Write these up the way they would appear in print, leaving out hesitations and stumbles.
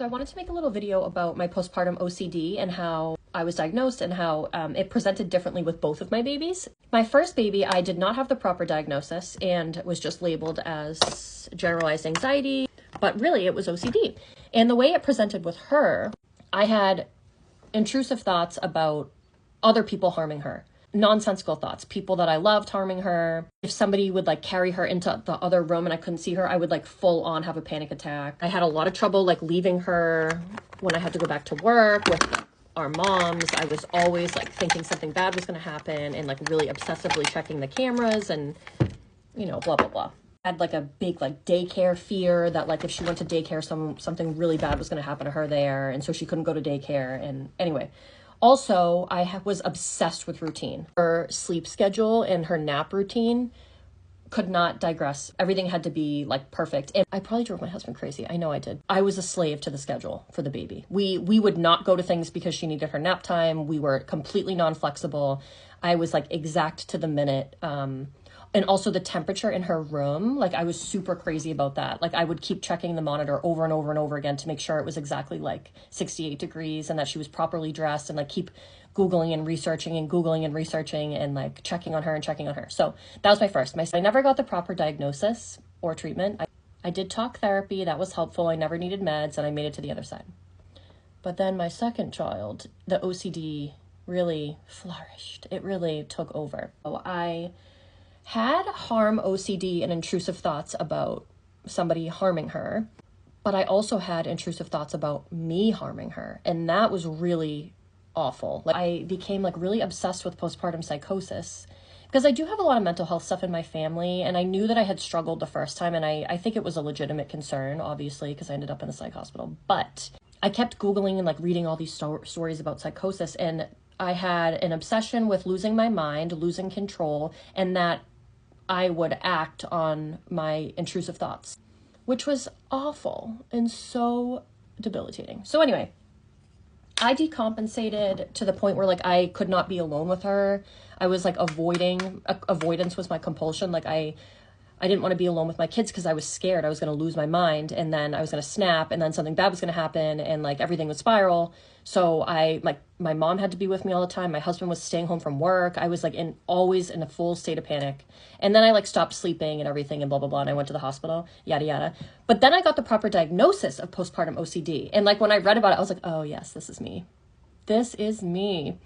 So I wanted to make a little video about my postpartum OCD and how I was diagnosed and how it presented differently with both of my babies. My first baby, I did not have the proper diagnosis and was just labeled as generalized anxiety, but really it was OCD. And the way it presented with her, I had intrusive thoughts about other people harming her. Nonsensical thoughts, people that I loved harming her. If somebody would like carry her into the other room and I couldn't see her, I would like full on have a panic attack. I had a lot of trouble like leaving her when I had to go back to work with our moms. I was always like thinking something bad was going to happen and like really obsessively checking the cameras and, you know, blah, blah, blah. I had like a big like daycare fear that like if she went to daycare, something really bad was going to happen to her there. And so she couldn't go to daycare. And anyway, also, was obsessed with routine. Her sleep schedule and her nap routine could not digress. Everything had to be like perfect. And I probably drove my husband crazy. I know I did. I was a slave to the schedule for the baby. We would not go to things because she needed her nap time. We were completely non-flexible. I was like exact to the minute. And also the temperature in her room, like I was super crazy about that. Like I would keep checking the monitor over and over and over again to make sure it was exactly like 68 degrees and that she was properly dressed, and like keep Googling and researching and like checking on her and checking on her. So that was my first. I never got the proper diagnosis or treatment. I did talk therapy. That was helpful. I never needed meds and I made it to the other side. But then my second child, the OCD really flourished. It really took over. So I had harm OCD and intrusive thoughts about somebody harming her, but I also had intrusive thoughts about me harming her. And that was really awful. Like I became like really obsessed with postpartum psychosis because I do have a lot of mental health stuff in my family. And I knew that I had struggled the first time. And I think it was a legitimate concern, obviously, because I ended up in the psych hospital. But I kept Googling and like reading all these stories about psychosis. And I had an obsession with losing my mind, losing control, and that I would act on my intrusive thoughts, which was awful and so debilitating. So anyway, I decompensated to the point where like I could not be alone with her. I was like avoidance was my compulsion. Like I didn't want to be alone with my kids because I was scared I was going to lose my mind and then I was going to snap and then something bad was going to happen and like everything would spiral. So my mom had to be with me all the time. My husband was staying home from work. I was like always in a full state of panic. And then I like stopped sleeping and everything and blah, blah, blah. And I went to the hospital, yada, yada. But then I got the proper diagnosis of postpartum OCD. And like when I read about it, I was like, oh yes, this is me. This is me.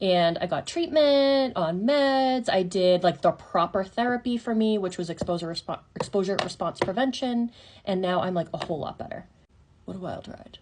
And I got treatment on meds. I did like the proper therapy for me, which was exposure response prevention. And now I'm like a whole lot better. What a wild ride.